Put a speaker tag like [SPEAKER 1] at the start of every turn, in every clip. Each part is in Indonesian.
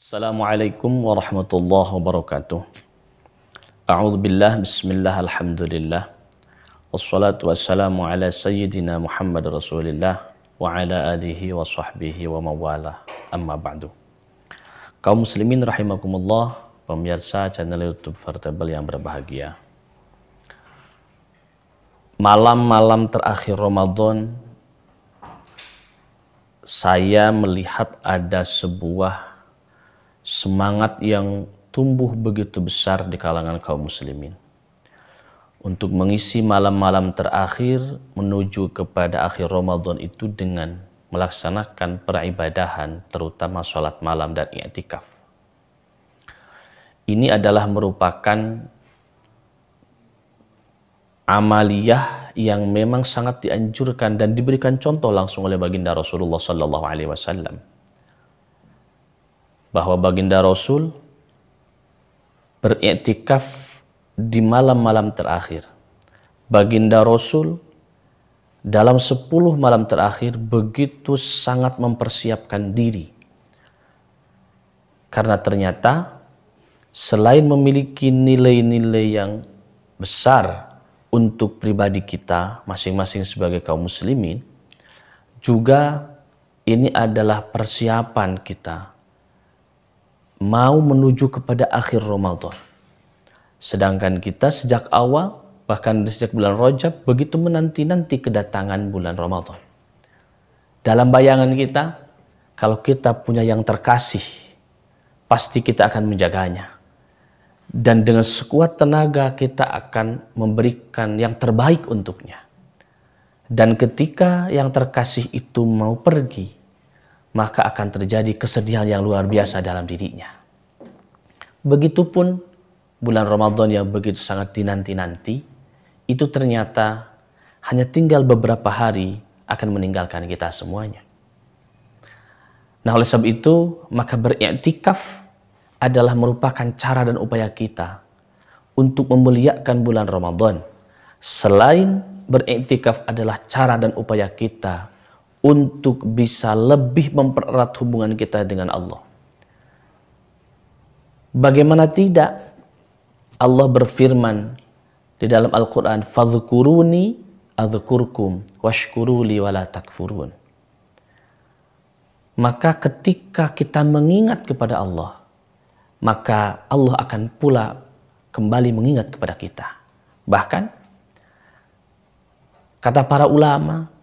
[SPEAKER 1] Assalamualaikum warahmatullahi wabarakatuh. A'udzu billah, bismillah, alhamdulillah. Wassalatu wassalamu ala sayyidina Muhammad Rasulillah wa ala alihi wa sahbihi wa mawalah. Amma ba'du. Kaum muslimin rahimakumullah, pemirsa channel YouTube Vertable yang berbahagia. Malam-malam terakhir Ramadan, saya melihat ada sebuah semangat yang tumbuh begitu besar di kalangan kaum muslimin untuk mengisi malam-malam terakhir menuju kepada akhir Ramadan itu dengan melaksanakan peribadahan, terutama sholat malam dan i'tikaf. Ini adalah merupakan amaliyah yang memang sangat dianjurkan dan diberikan contoh langsung oleh baginda Rasulullah Sallallahu Alaihi Wasallam, bahwa baginda Rasul beriktikaf di malam-malam terakhir. Baginda Rasul dalam 10 malam terakhir begitu sangat mempersiapkan diri. Karena ternyata selain memiliki nilai-nilai yang besar untuk pribadi kita masing-masing sebagai kaum muslimin, juga ini adalah persiapan kita mau menuju kepada akhir Ramadan. Sedangkan kita sejak awal, bahkan sejak bulan Rajab, begitu menanti-nanti kedatangan bulan Ramadan. Dalam bayangan kita, kalau kita punya yang terkasih, pasti kita akan menjaganya. Dan dengan sekuat tenaga kita akan memberikan yang terbaik untuknya. Dan ketika yang terkasih itu mau pergi, maka akan terjadi kesedihan yang luar biasa dalam dirinya. Begitupun bulan Ramadan yang begitu sangat dinanti-nanti, itu ternyata hanya tinggal beberapa hari akan meninggalkan kita semuanya. Nah, oleh sebab itu, maka beriktikaf adalah merupakan cara dan upaya kita untuk memuliakan bulan Ramadan. Selain beriktikaf adalah cara dan upaya kita untuk bisa lebih mempererat hubungan kita dengan Allah. Bagaimana tidak, Allah berfirman di dalam Al-Quran, "Fadhkuruni adzkurkum washkuruli wala takfurun." Maka ketika kita mengingat kepada Allah, maka Allah akan pula kembali mengingat kepada kita. Bahkan kata para ulama,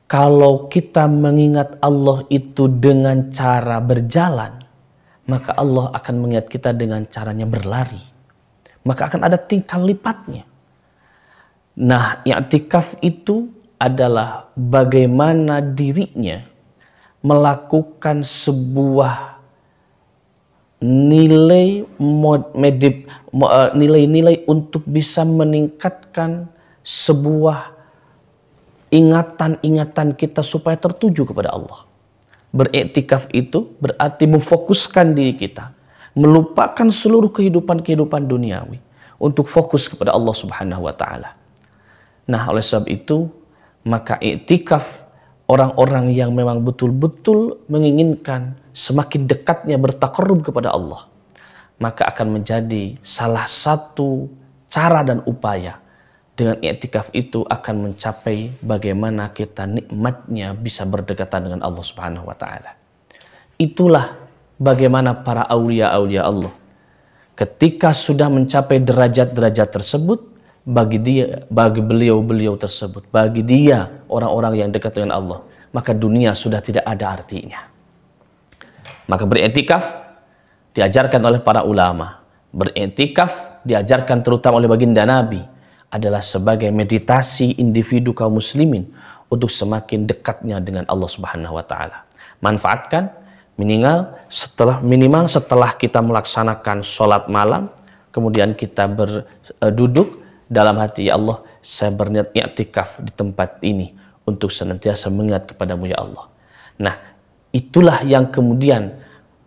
[SPEAKER 1] kalau kita mengingat Allah itu dengan cara berjalan, maka Allah akan mengingat kita dengan caranya berlari. Maka akan ada tingkah lipatnya. Nah, i'tikaf itu adalah bagaimana dirinya melakukan sebuah nilai-nilai untuk bisa meningkatkan sebuah ingatan-ingatan kita supaya tertuju kepada Allah. Beriktikaf itu berarti memfokuskan diri kita, melupakan seluruh kehidupan duniawi untuk fokus kepada Allah Subhanahu wa taala. Nah, oleh sebab itu, maka iktikaf orang-orang yang memang betul-betul menginginkan semakin dekatnya bertaqarrub kepada Allah, maka akan menjadi salah satu cara dan upaya. Dengan i'tikaf itu akan mencapai bagaimana kita nikmatnya bisa berdekatan dengan Allah Subhanahu wa taala. Itulah bagaimana para aulia-aulia Allah ketika sudah mencapai derajat-derajat tersebut, bagi beliau-beliau tersebut, bagi dia orang-orang yang dekat dengan Allah, maka dunia sudah tidak ada artinya. Maka beriktikaf diajarkan oleh para ulama, beriktikaf diajarkan terutama oleh baginda Nabi, adalah sebagai meditasi individu kaum muslimin untuk semakin dekatnya dengan Allah Subhanahu wa taala. Manfaatkan minimal setelah kita melaksanakan sholat malam, kemudian kita berduduk dalam hati, ya Allah, saya berniat i'tikaf di tempat ini untuk senantiasa mengingat kepadamu ya Allah. Nah, itulah yang kemudian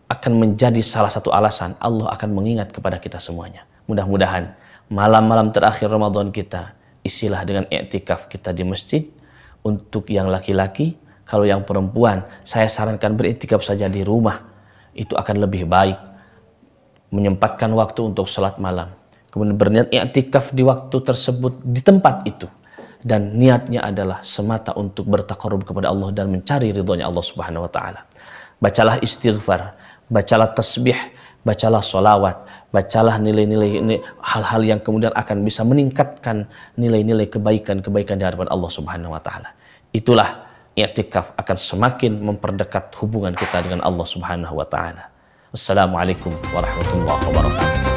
[SPEAKER 1] akan menjadi salah satu alasan Allah akan mengingat kepada kita semuanya. Mudah-mudahan malam-malam terakhir Ramadan kita isilah dengan i'tikaf kita di masjid. Untuk yang laki-laki, kalau yang perempuan, saya sarankan beriktikaf saja di rumah itu akan lebih baik. Menyempatkan waktu untuk salat malam, kemudian berniat i'tikaf di waktu tersebut di tempat itu, dan niatnya adalah semata untuk bertaqarrub kepada Allah dan mencari ridhonya Allah Subhanahu wa taala. Bacalah istighfar, bacalah tasbih, bacalah sholawat, bacalah nilai-nilai hal-hal yang kemudian akan bisa meningkatkan nilai-nilai kebaikan-kebaikan di hadapan Allah Subhanahu wa taala. Itulah i'tikaf akan semakin memperdekat hubungan kita dengan Allah Subhanahu wa taala. Wassalamualaikum warahmatullahi wabarakatuh.